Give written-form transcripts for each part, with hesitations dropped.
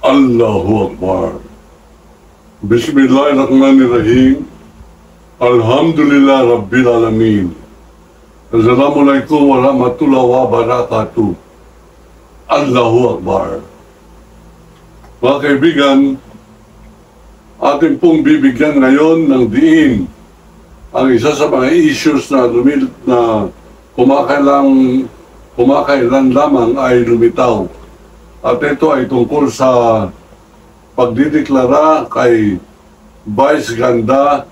Allahu Akbar. Bismillahirrahmanirrahim. Alhamdulillah Rabbil Alamin. Assalamualaikum warahmatullahi wabarakatuh. Allahu Akbar. Mga kaibigan, ating pong bibigyan ngayon ng diin ang isa sa mga issues na kumakailan lamang ay lumitaw. At ito ay tungkol sa pagdideklara kay Vice Ganda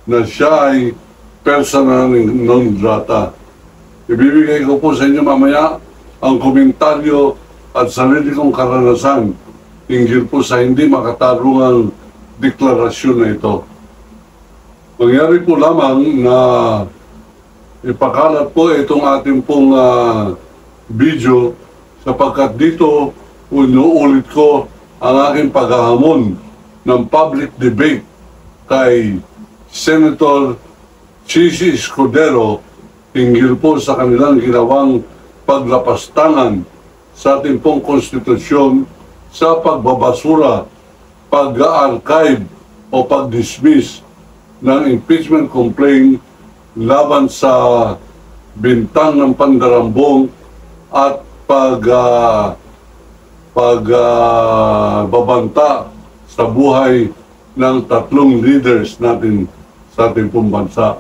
na siya ay persona non grata. Ibibigay ko po sa inyo mamaya ang komentaryo at sarili kong karanasan hinggil po sa hindi makatarungang deklarasyon na ito. Mangyari po lamang na ipakalat po itong ating pong video sapagkat dito inuulit ko ang aking paghahamon ng public debate kay Senator Chisi Escudero hinggil po sa kanilang ginawang paglapastangan sa ating pong konstitusyon sa pagbabasura, pag-archive o pag-dismiss ng impeachment complaint laban sa bintang ng pandarambong at pagbabanta sa buhay ng tatlong leaders natin sa ating pong bansa.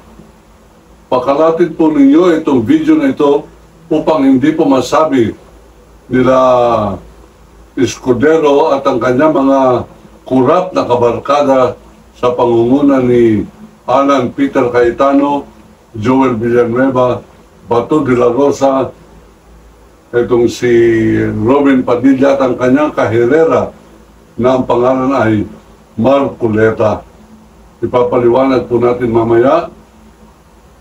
Pakalatin po ninyo itong video na ito upang hindi po masabi nila Escudero at ang kanyang mga kurap na kabarkada sa pangunguna ni Alan Peter Cayetano, Joel Villanueva, Bato de la Rosa, itong si Robin Padilla at ang kanyang kahirera na ang pangalan ay Marcoleta. Ipapaliwanag po natin mamaya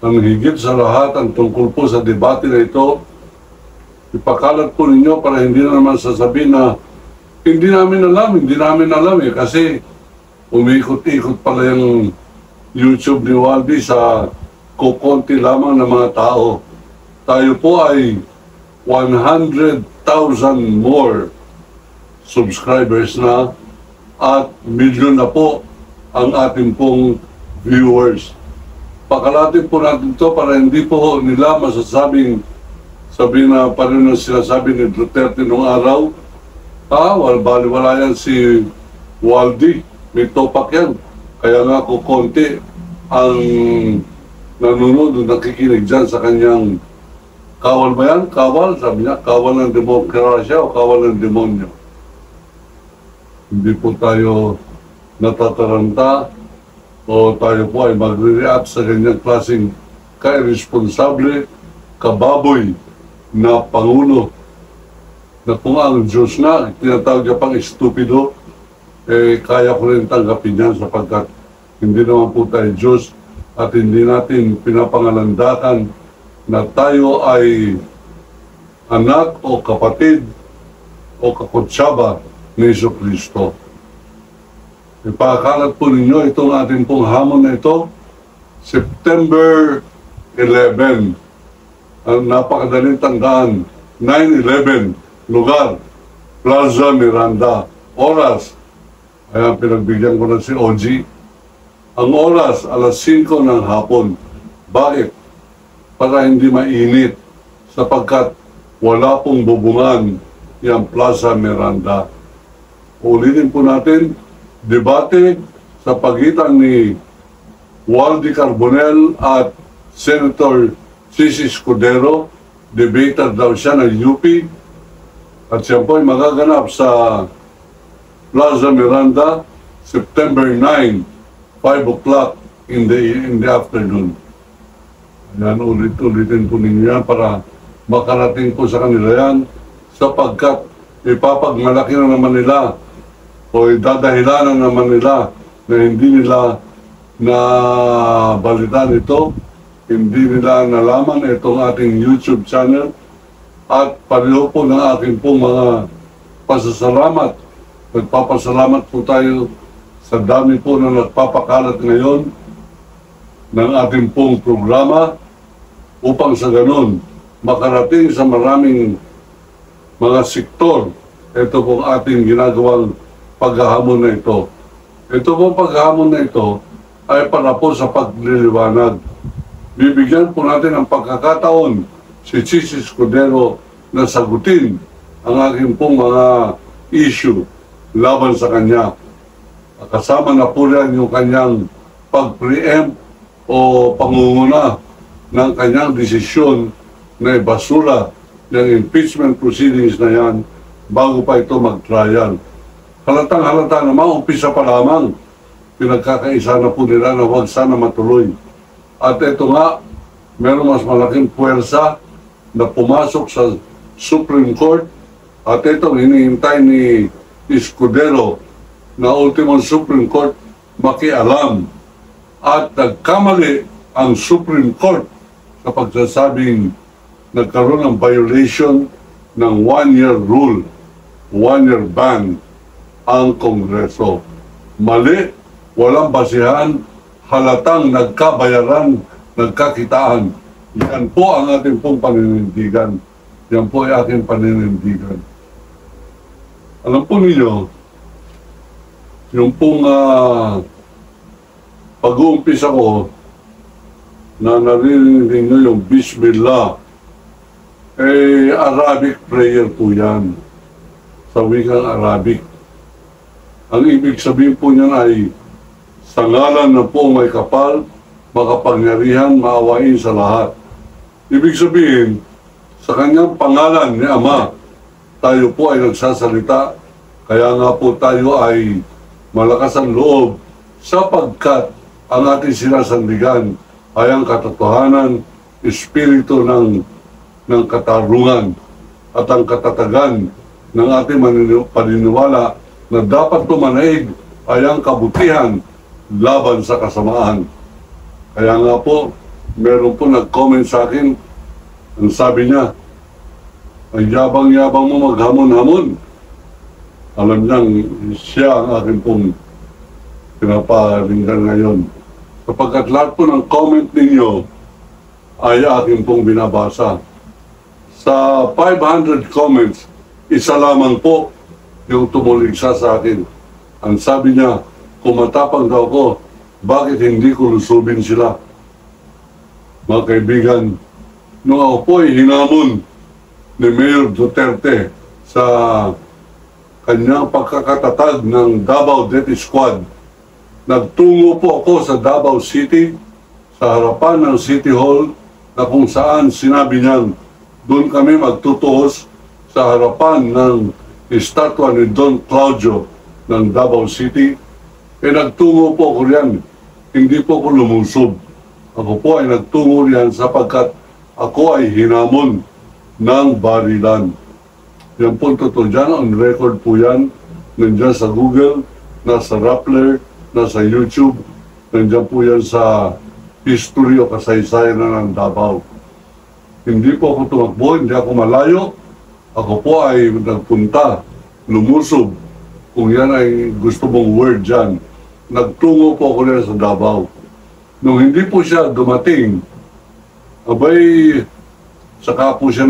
ang higit sa lahat ang tungkol po sa debate na ito. Ipakalat po ninyo para hindi na naman sasabihin na hindi namin alam kasi umikot-ikot pala yung YouTube ni Waldy sa kukonti lamang ng mga tao. Tayo po ay 100,000 more subscribers na at milyon na po ang ating pong viewers. Pakalatin po natin ito para hindi po nila sabihin na parin ang sinasabi ni Duterte noong araw. Baliwala yan si Waldy, may topak yan. Kaya nga kukonti ang nanonood, nakikinig dyan sa kanyang kawal ba yan? Kawal? Sabi niya, kawal ng demokrasya o kawal ng demonyo? Hindi po tayo natataranta o tayo po ay magre-react sa ganyang klaseng ka-irresponsable, kababoy na Pangulo na kung ang Diyos na, tinatawag niya pang estupido, kaya ko rin tanggapin yan sapagkat hindi naman po tayo Diyos at hindi natin pinapangalandakan na tayo ay anak o kapatid o kakutsaba ni Jesucristo. Ipakalat po ninyo itong ating pong hamon na ito, September 11. Ang napakadaling tandaan, 9/11, lugar, Plaza Miranda, oras, ayan, pinagbigyan ko na si OG, ang oras, 5:00 ng hapon. Bakit? Para hindi mainit sapagkat wala pong bubungan yung Plaza Miranda. Ulitin po natin, debate sa pagitan ni Waldy Carbonell at Senator Chisi Escudero. Debater daw siya ng UP at siya po ay magaganap sa Plaza Miranda September 9, 5 o'clock in the afternoon. Yan, ulit-ulitin po ninyo yan para makarating po sa kanila yan sapagkat ipapagmalaki na naman nila o idadahilan na naman nila na hindi nila na balitan ito, hindi nila nalaman itong ating YouTube channel at pareho po ng aking pong mga pasasalamat. Nagpapasalamat po tayo sa dami po na nagpapakalat ngayon ng ating pong programa upang sa ganun makarating sa maraming mga sektor ito pong ating ginagawang paghahamon na ito. Ito pong paghahamon na ito ay para po sa pagliliwanag. Bibigyan po natin ng pagkakataon si Chichi Escudero na sagutin ang aking pong mga issue laban sa kanya. Kasama na po yan yung kanyang pag-preempt o pangunguna ng kanyang desisyon na ibasura ng impeachment proceedings na yan bago pa ito mag-trial. Halatang-halata naman, umpisa pa lamang, pinagkakaisa na po nila na huwag sana matuloy. At ito nga, meron mas malaking puwersa na pumasok sa Supreme Court at itong hinihintay ni Escudero na ultimong Supreme Court makialam. At nagkamali ang Supreme Court sa pagsasabing nagkaroon ng violation ng 1-year rule, 1-year ban ang Kongreso. Mali, walang basihan, halatang nagkabayaran, nagkakitaan. Yan po ang ating pong paninindigan. Yan po ay aking paninindigan. Alam po ninyo, yung pong pag-uumpisa ko na narinig ninyo yung Bismillah, Arabic prayer po yan. Sa wikang Arabic. Ang ibig sabihin po niyan ay sa ngalan na po may kapal, makapangyarihan, maawain sa lahat. Ibig sabihin, sa kanyang pangalan ni Ama, tayo po ay nagsasalita, kaya nga po tayo ay malakas ang loob sapagkat ang ating sinasandigan ay ang katotohanan, espiritu ng katarungan at ang katatagan ng ating paniniwala na dapat tumanaig ay ang kabutihan laban sa kasamaan. Kaya nga po, meron po nag-comment sa akin, ang sabi niya, ang yabang-yabang mo maghamon-hamon. Alam niyang siya ang akin pong pinaparinggan ngayon. Kapagkat lahat po ng comment ninyo ay akin pong binabasa. Sa 500 comments, isa lamang po yung tumuligsa sa akin. Ang sabi niya, kung matapang daw ko, bakit hindi ko lusubin sila? Mga kaibigan, nung ako po ay hinamon ni Mayor Duterte sa kanyang pagkakatatag ng Davao Death Squad, nagtungo po ako sa Davao City, sa harapan ng City Hall, na kung saan sinabi niyang doon kami magtutuos sa harapan ng estatwa ni Don Claudio ng Davao City. Nagtungo po ako riyan. Hindi po ako lumusob. Ako po ay nagtungo riyan sapagkat ako ay hinamon ng barilan. Yan po totoo dyan. On record po yan. Nandiyan sa Google, nasa Rappler, nasa YouTube. Nandiyan po yan sa history o kasaysayan na ng Davao. Hindi po ako tumakbo, hindi ako malayo. Ako po ay nagpunta, lumusob. Kung yan ay gusto mong word dyan. Nagtungo po ako rin sa Davao. Nung hindi po siya dumating, abay, saka po siya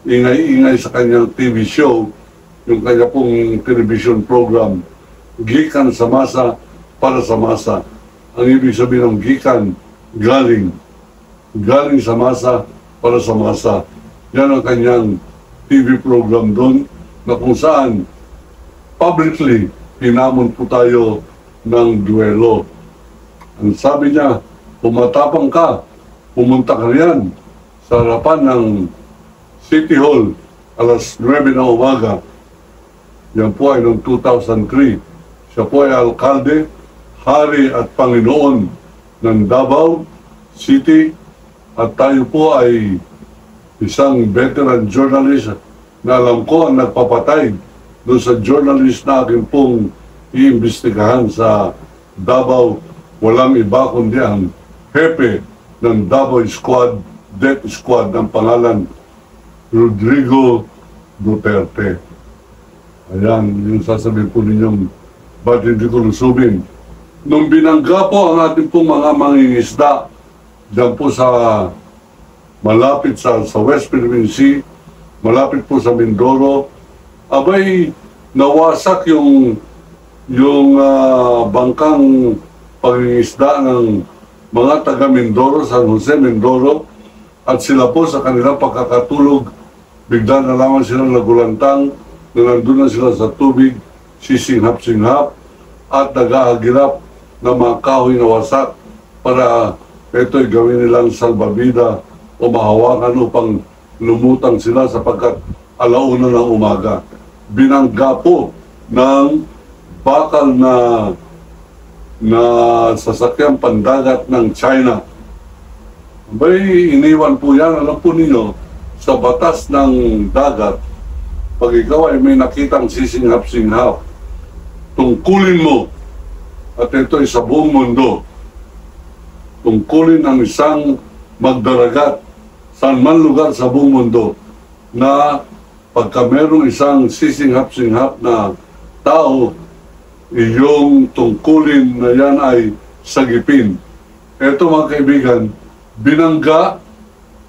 ingay-ingay sa kanyang TV show, yung kanya pong television program, Gikan sa Masa para sa Masa. Ang ibig sabihin ng gikan, galing sa masa para sa masa. Yan ang kanyang TV program doon na kung saan publicly hinamon po tayo ng duelo. Ang sabi niya, pumatapang ka, pumunta ka riyan sa harapan ng City Hall alas 9 na umaga. Yan po ay noong 2003. Siya po ay alkalde, hari at Panginoon ng Davao City at tayo po ay isang veteran journalist na alam ko ang nagpapatay doon sa journalist na akin pong iimbestigahan sa Davao. Walang iba kundi ang hepe ng Davao Squad, Death Squad, ng pangalan Rodrigo Duterte. Ayan, yung sasabihin po ninyong ba't hindi ko lusubin. Nung binangga po ang ating pong mga mangingisda dyan po sa malapit sa West Philippine Sea, malapit po sa Mindoro, abay nawasak yung bangkang pangingisda ng mga taga Mindoro, San Jose, Mindoro, at sila po sa kanilang pagkakatulog, bigla na lamang silang nagulantang na nandun na sila sa tubig, sisinghap-singhap at nag-aagirap ng mga kahoy na wasak para ito'y gawin nilang salbabida o mahawakan upang lumutang sila sapagkat alauna ng umaga. Binangga po ng bakal na sasakyang pandagat ng China. Bay, iniwan po yan. Alam po ninyo, sa batas ng dagat, pag ikaw ay may nakitang sisinghap-singhap, tungkulin mo, at ito ay sa buong mundo, tungkulin ang isang magdaragat saan man lugar sa buong mundo na pagka merong isang sisinghap-singhap na tao, iyong tungkulin na yan ay sagipin. Ito mga kaibigan, binangga,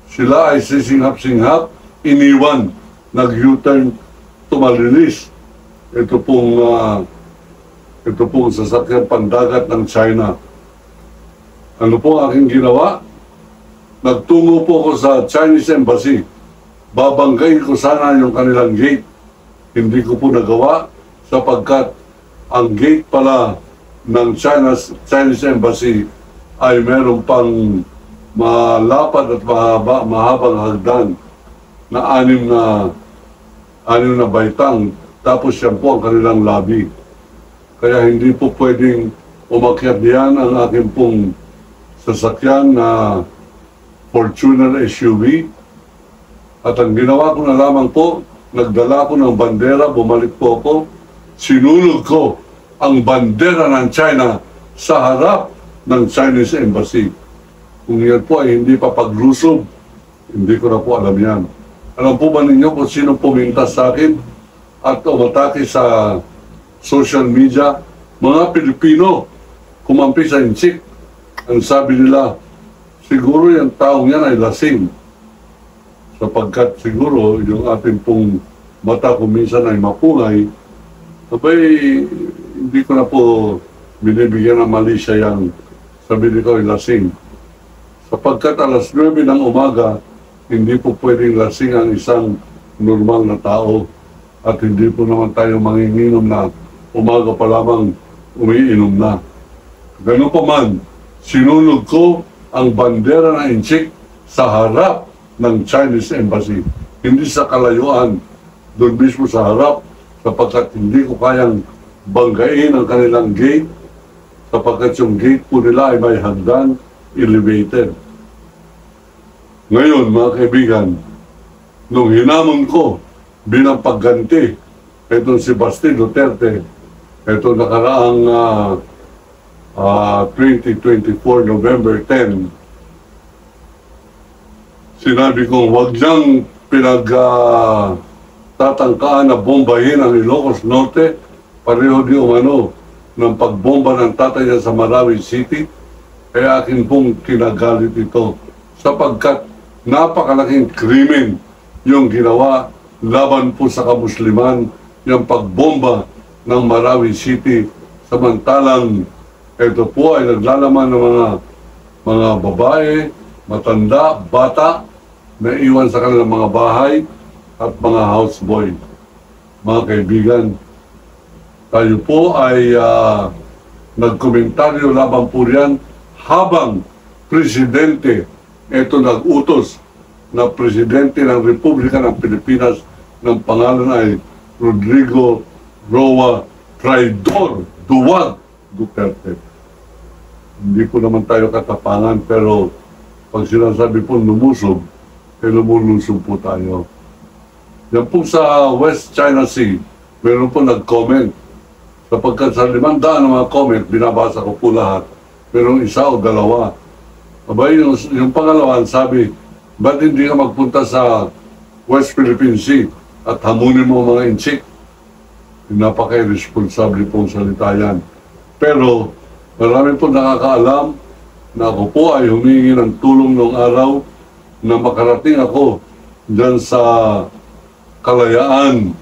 sila ay sisinghap-singhap, iniwan, nag-U-turn, tumalilis. Ito pong sasakyan pandagat ng China. Ano po aking ginawa? Nagtungo po ako sa Chinese Embassy. Babanggain ko sana yung kanilang gate. Hindi ko po nagawa sapagkat ang gate pala ng Chinese Embassy ay meron pang malapad at mahabang hagdan na anim na baitang, tapos yan po ang kanilang lobby. Kaya hindi po pwedeng umakyat diyan ang aking pong sasakyan na Fortuner SUV. At ang ginawa ko na lamang po, nagdala ko ng bandera, bumalik po ako, sinulog ko ang bandera ng China sa harap ng Chinese Embassy. Kung yan po ay hindi pa paglusob, hindi ko na po alam yan. Alam po ba ninyo kung sino pumintas sa akin at umatake sa social media? Mga Pilipino, kumampi sa inchik. Ang sabi nila, siguro yung taong yan ay lasing. Sapagkat siguro yung ating pong mata kung minsan ay mapungay, abay, hindi ko na po binibigyan ng mali siya yung sabi ko ay lasing. Sapagkat alas 9 ng umaga, hindi po pwedeng lasing ang isang normal na tao. At hindi po naman tayo manginginom na umaga pa lamang umiinom na. Ganun pa man, sinulog ko ang bandera ng inchik sa harap ng Chinese Embassy. Hindi sa kalayuan, doon mismo sa harap, sapagkat hindi ko kayang banggain ang kanilang gate, sapagkat yung gate po nila ay may hagdan, elevated. Ngayon, mga kaibigan, nung hinamon ko bilang pagganti, itong si Basti Duterte, ito nakaraang 2024, November 10, sinabi kong huwag niyang tatangkaan na bombahin ang Ilocos Norte, pareho di umano ng pagbomba ng tatay niya sa Marawi City, kaya akin pong kinagalit ito sapagkat napakalaking krimen yung ginawa laban po sa kamusliman, yung pagbomba ng Marawi City, samantalang ito po ay naglalaman ng mga babae, matanda, bata, na iwan sa kanilang mga bahay at mga houseboy. Mga kaibigan, tayo po ay nagkomentaryo laban po riyan habang presidente, ito nag-utos na presidente ng Republika ng Pilipinas ng pangalan ay Rodrigo Roa Traidor Duwag Duterte. Hindi po naman tayo katapangan, pero pag sinasabi po lumusob, lumulusob po tayo. Yan po sa West China Sea, meron po nag-comment. Sapagkat sa 500 ng mga comment, binabasa ko po lahat. Merong isa o dalawa. Abay, yung pangalawa, sabi, ba't hindi ka magpunta sa West Philippine Sea at hamunin mo mga inchik? Napaka-irresponsable pong salita yan. Pero marami po nakakaalam na ako po ay humingi ng tulong noong araw na makarating ako dyan sa Kalayaan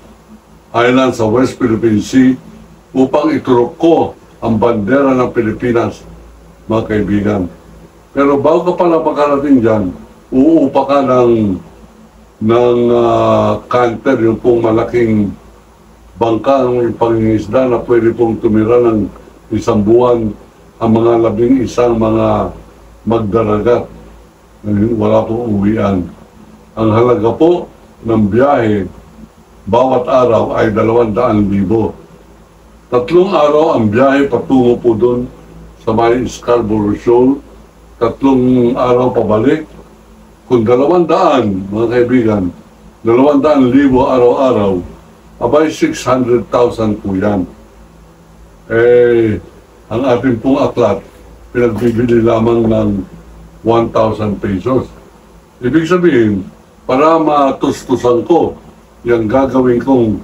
Island sa West Philippine Sea upang iturok ko ang bandera ng Pilipinas, mga kaibigan. Pero bago ka pala makarating dyan, uupa ka ng canter, yung pong malaking bangka ng pangingisda na pwede pong tumira ng isang buwan ang mga 11 mga magdaragat na wala pong uwian. Ang halaga po ng biyahe bawat araw ay 200,000. 3 araw ang biyahe patungo po doon sa may Scarborough Shoal. 3 araw pabalik. Kung 200, mga kaibigan, 200,000 araw-araw, abay 600,000 po yan. Ang ating pong aklat, pinagbibili lamang ng 1,000 pesos. Ibig sabihin, para matustusan ko yung gagawin kong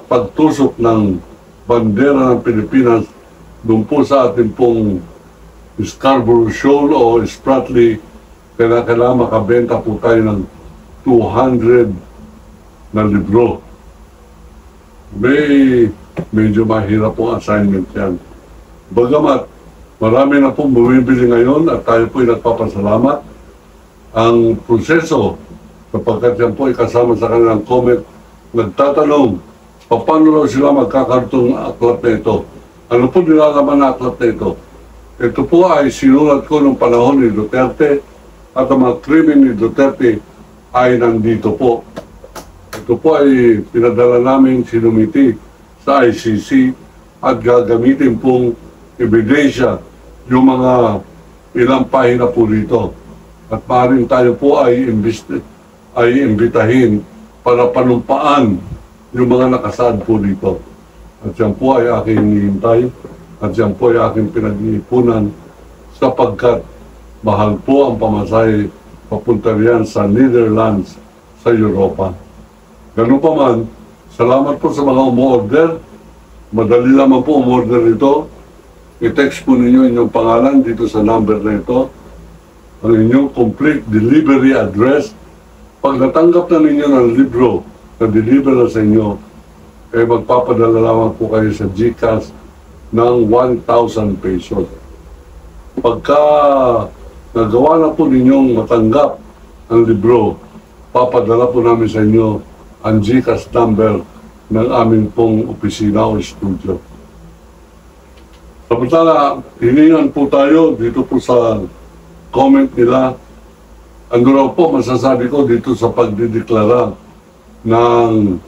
pagtusok ng bandera ng Pilipinas doon po sa ating pong Scarborough Shoal o Spratly, kailangan makabenta po tayo ng 200 na libro. Medyo mahirap pong assignment yan. Bagamat marami na pong bumibili ngayon at tayo po'y nagpapasalamat. Ang proseso, kapagkat yan po ay kasama sa kanilang comment, nagtatanong, paano raw sila magkakartong aklat na ito? Ano po nilalaman na aklat na ito? Ito po ay sinulat ko noong panahon ni Duterte at ang mga krimen ni Duterte ay nandito po. Ito po ay pinadala namin sinumiti sa ICC at gagamitin pong ebidensya yung mga ilang pahina po dito. At maaaring tayo po ay imbitahin para panumpaan yung mga nakasaad po dito. At yan po ay aking hinihintay at yan po ay aking pinag-iipunan sapagkat mahal po ang pamasahe papunta riyan sa Netherlands, sa Europa. Ganun pa man, salamat po sa mga umorder. Madali lamang po umorder ito. I-text po ninyo inyong pangalan dito sa number na ito. Ang inyong complete delivery address. Pag natanggap na ninyo ng libro na deliver na sa inyo, magpapadala lamang po kayo sa GCash ng 1,000 pesos. Pagka nagawa na po ninyong matanggap ang libro, papadala po namin sa inyo ang GCash number ng aming pong opisina o studio. Samantala, hiningan po tayo dito po sa comment nila. Ano raw po masasabi ko dito sa pagdideklara ng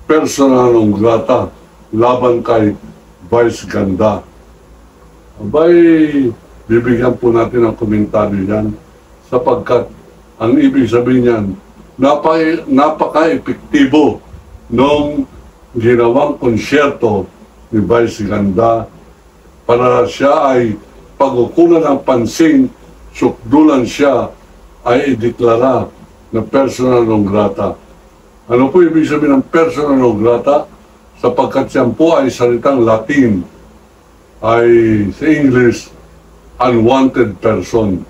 persona non grata laban kay Vice Ganda. Abay, bibigyan po natin ng komentaryo yan sapagkat ang ibig sabihin yan, napaka-epektibo nung ginawang konsyerto ni Vice Ganda para siya ay pagkukunan ng pansin, sukdulan siya ay ideklara na persona non grata. Ano po ibig sabihin ng persona non grata? Sapagkat siya po ay salitang Latin, ay sa English, unwanted person.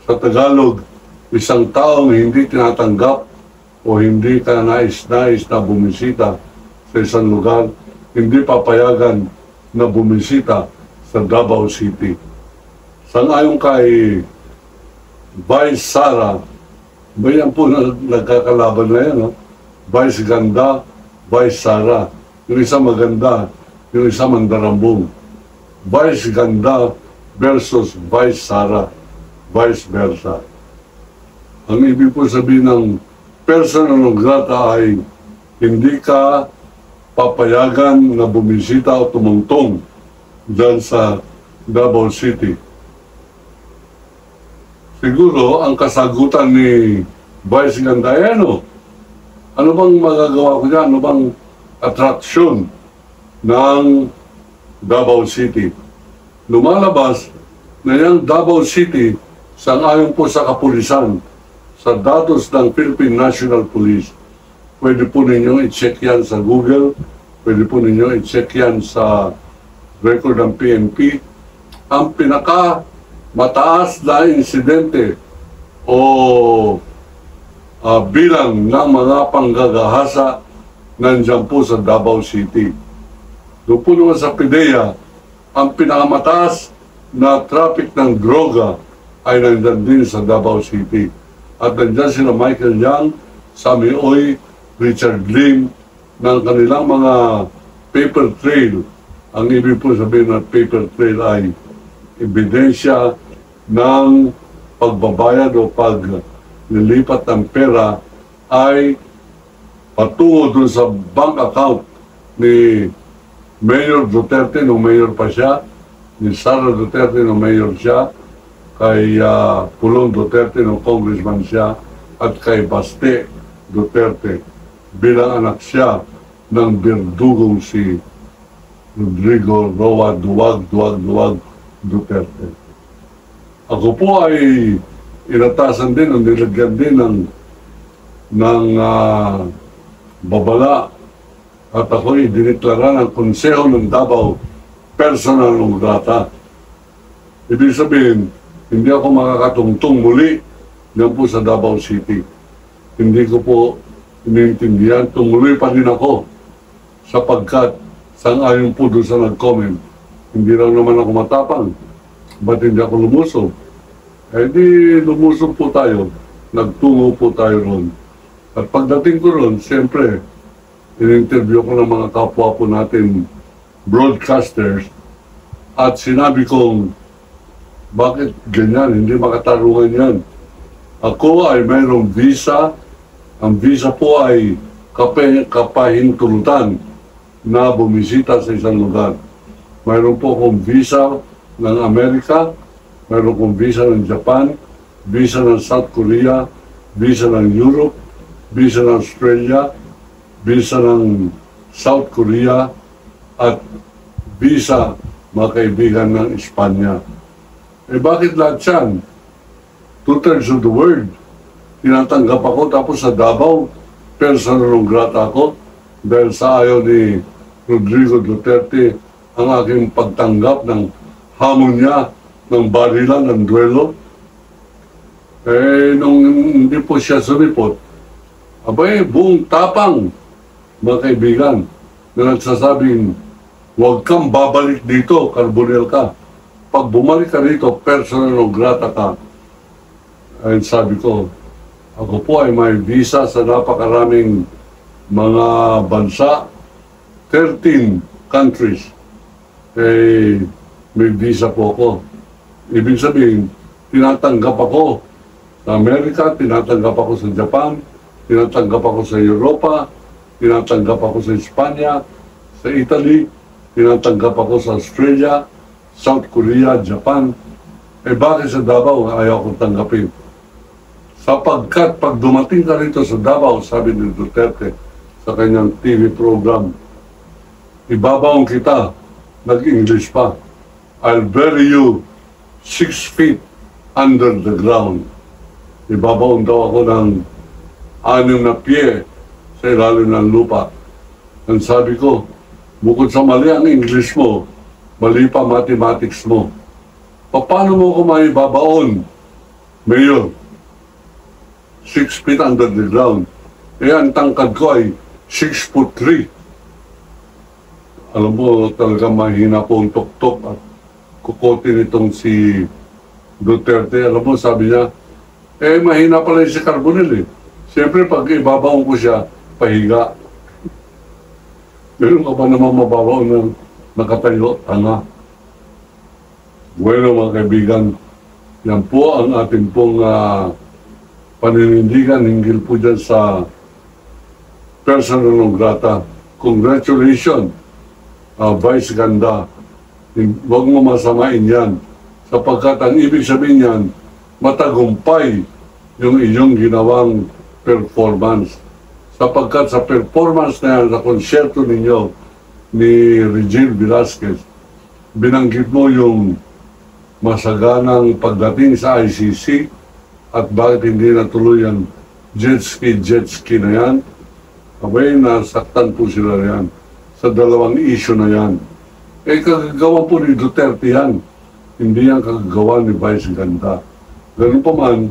Sa Tagalog, isang taong hindi tinatanggap o hindi ka nais-nais na bumisita sa isang lugar, hindi papayagan na bumisita sa Davao City. Sangayon kay Vice Sara, bayan po nagkakalaban na yan, no? Vice Ganda, Vice Sara. Yung isa maganda, yung isa mandarambong. Vice Ganda versus Vice Sara, vice versa. Ang ibig po sabihin ng persona non grata ay hindi ka papayagan na bumisita o tumungtong dyan sa Davao City. Siguro, ang kasagutan ni Vice Ganda ay ano? Ano bang magagawa ko dyan? Ano bang attraction ng Davao City? Lumalabas na yung Davao City, sang-ayon po sa kapulisan, sa datos ng Philippine National Police, pwede po ninyong i-check yan sa Google, pwede po ninyong i-check yan sa record ng PNP. Ang pinaka-mataas na insidente o bilang ng mga panggagahasa nandyan po sa Davao City. Doon po naman sa PIDEA, ang pinakamataas na traffic ng droga ay nandyan din sa Davao City. At nandyan sila Michael Yang, Sammy Oy, Richard Lim, ng kanilang mga paper trail. Ang ibig po sabihin ng paper trail ay ebidensya ng pagbabayad o paglilipat ng pera ay patungo doon sa bank account ni Mayor Duterte nung mayor pa siya, ni Sara Duterte nung mayor siya, kay Pulong Duterte nung congressman siya, at kay Baste Duterte bilang anak siya ng berdugong si Rodrigo Roa Duwag Duterte. Ako po ay inatasan din, ang nilagyan din ng babala, at ako ay diniklara ng Konseho ng Davao personal non grata. Ibig sabihin, hindi ako makakatungtong muli yan po sa Davao City. Hindi ko po iniintindihan, tumuloy pa rin ako sapagkat sang-ayon po doon sa nag-comment. Hindi lang naman ako matapang. Ba't hindi ako lumusob? Eh di lumusob po tayo. Nagtungo po tayo ron. At pagdating ko ron, siyempre, in-interview ko ng mga kapwa po natin broadcasters at sinabi kong, bakit ganyan? Hindi makatarungan yan. Ako ay mayroong visa. Ang visa po ay kapahintulutan na bumisita sa isang lugar. Mayroon po akong visa ng Amerika, mayroon akong visa ng Japan, visa ng South Korea, visa ng Europe, visa ng Australia, visa ng South Korea, at visa, mga kaibigan, ng Espanya. Eh bakit lahat yan? 2/3 of the world. Tinatanggap ako, tapos sa Davao, personal non grata ako dahil sa ayaw ni Rodrigo Duterte ang aking pagtanggap ng hamon niya ng barilan, ng duelo. Eh, nung hindi po siya sumipot, abay, buong tapang, mga kaibigan, na nagsasabing, huwag kang babalik dito, Carbonel ka. Pag bumalik ka dito, personal non grata ka. Ayun sabi ko, ako po ay may visa sa napakaraming mga bansa, 13 countries. Eh, may visa po ako. Ibig sabihin, tinatanggap ako sa Amerika, tinatanggap ako sa Japan, tinatanggap ako sa Europa, tinatanggap ako sa Espanya, sa Italy, tinatanggap ako sa Australia, South Korea, Japan. Eh bakit sa Davao ayaw akong tanggapin? Sapagkat pag dumating ka rito sa Davao, sabi ni Duterte sa kanyang TV program, ibabaong kita, nag-English pa, I'll bury you 6 feet under the ground. Ibabaong daw ako ng 6 na pie sa ilalim ng lupa. Ang sabi ko, bukod sa mali ang English mo, mali pa mathematics mo. Paano mo ko may babaon, Mayor? 6 feet under the ground. Eh, ang tangkad ko ay 6'3". Alam mo, talaga mahina po ang tuktok at kukote nitong si Duterte. Alam mo, sabi niya, eh, mahina pala si Carbonel eh. Siyempre, pag ibabaon ko siya, pahiga. Meron ka ba naman mababaon ng nakatayo? Tanga. Bueno, mga kaibigan, yan po ang ating pong paninindigan hinggil po dyan sa personal non grata. Congratulations, Vice Ganda. Huwag mo masamain yan. Sapagkat ang ibig sabihin yan, matagumpay yung inyong ginawang performance. Sapagkat sa performance na yan, sa konsyerto ninyo ni Regine Velasquez, binanggit mo yung masaganang pagdating sa ICC at bakit hindi natuloy ang jet ski na yan. Abay, nasaktan po sila yan sa dalawang issue na yan. Eh, kagagawa po ni Duterte yan. Hindi yan kagagawa ni Vice Ganda. Ganun pa man,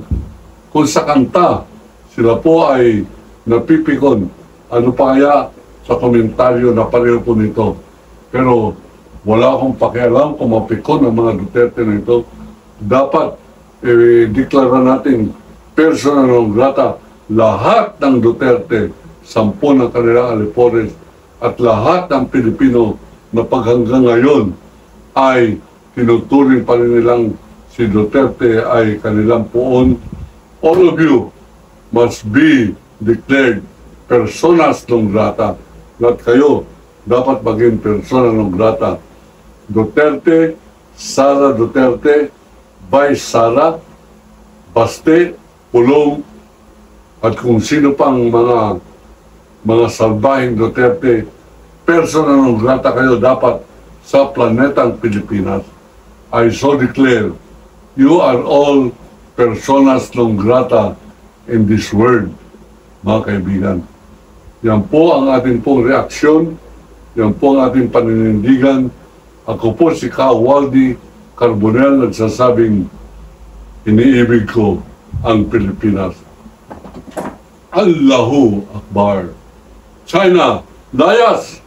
kung sa kanta, sila po ay napipikon. Ano pa kaya sa komentaryo na pareho po nito. Pero wala akong pakialam kung mapikon ang mga Duterte na ito. Dapat deklara natin persona non grata lahat ng Duterte, 10 ng kanilang alipores, at lahat ng Pilipino na paghanggang ngayon ay tinuturing pa rin nilang si Duterte ay kanilang puon. All of you must be declared personas non grata. Lahat kayo dapat maging persona non grata. Duterte, Sara Duterte, Vice Sara, Baste, Pulong, at kung sino pang mga salbahing Duterte, persona non grata kayo dapat sa planetang Pilipinas. I so declare, you are all personas non grata in this world, mga kaibigan. Yan po ang ating pong reaksyon, yan po ang ating paninindigan. Ako po si Ka Waldy Carbonell, nagsasabing, iniibig ko ang Pilipinas. Allahu Akbar. China, layas!